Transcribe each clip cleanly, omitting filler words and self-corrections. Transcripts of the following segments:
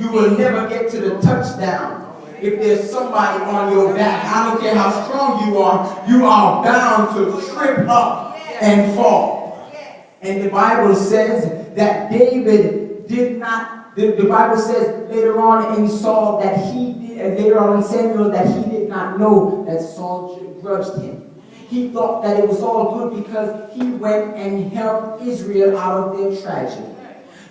You will never get to the touchdown if there's somebody on your back. I don't care how strong you are bound to trip up and fall. And the Bible says that David did not, the Bible says later on in Saul that later on in Samuel that he did not know that Saul grudged him. He thought that it was all good because he went and helped Israel out of their tragedy.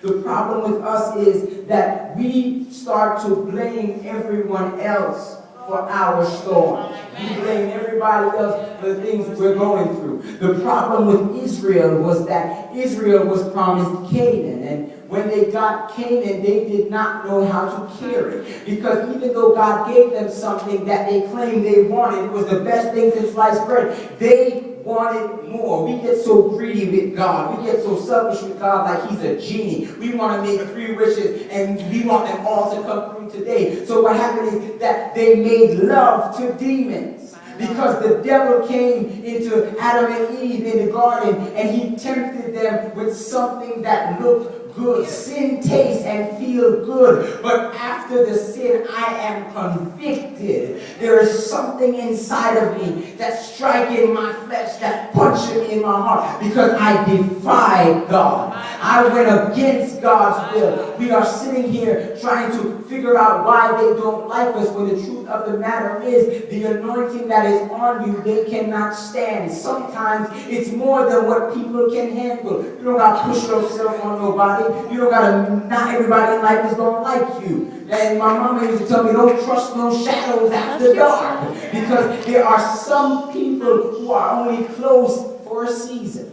The problem with us is that we start to blame everyone else for our storm. We blame everybody else for the things we're going through. The problem with Israel was that Israel was promised Canaan, and when they got Canaan, they did not know how to care it. Because even though God gave them something that they claimed they wanted, it was the best thing since sliced bread, they wanted more. We get so greedy with God. We get so selfish with God like he's a genie. We want to make 3 wishes and we want them all to come through today. So what happened is that they made love to demons. Because the devil came into Adam and Eve in the garden and he tempted them with something that looked good. Sin tastes and feel good. But after the sin, I am convicted. There is something inside of me that's striking my flesh, that's punching me in my heart because I defied God. I went against God's will. We are sitting here trying to figure out why they don't like us when the truth of the matter is the anointing that is on you, they cannot stand. Sometimes it's more than what people can handle. You don't got to push yourself on nobody. You don't got to, not everybody in life is going to like you. And my mama used to tell me, don't trust no shadows after dark. Because there are some people who are only close for a season.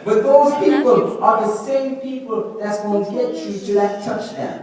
But those people are the same people that's going to get you to that touchdown.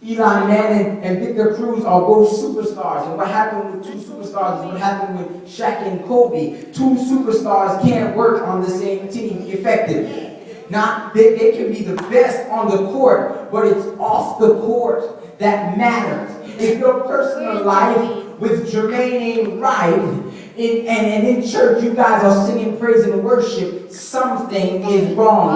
Eli Manning and Victor Cruz are both superstars. And what happened with 2 superstars is what happened with Shaq and Kobe. 2 superstars can't work on the same team effectively. Now, they can be the best on the court, but it's off the court that matters. If your personal life with Jermaine ain't right, and in church you guys are singing praise and worship, something is wrong.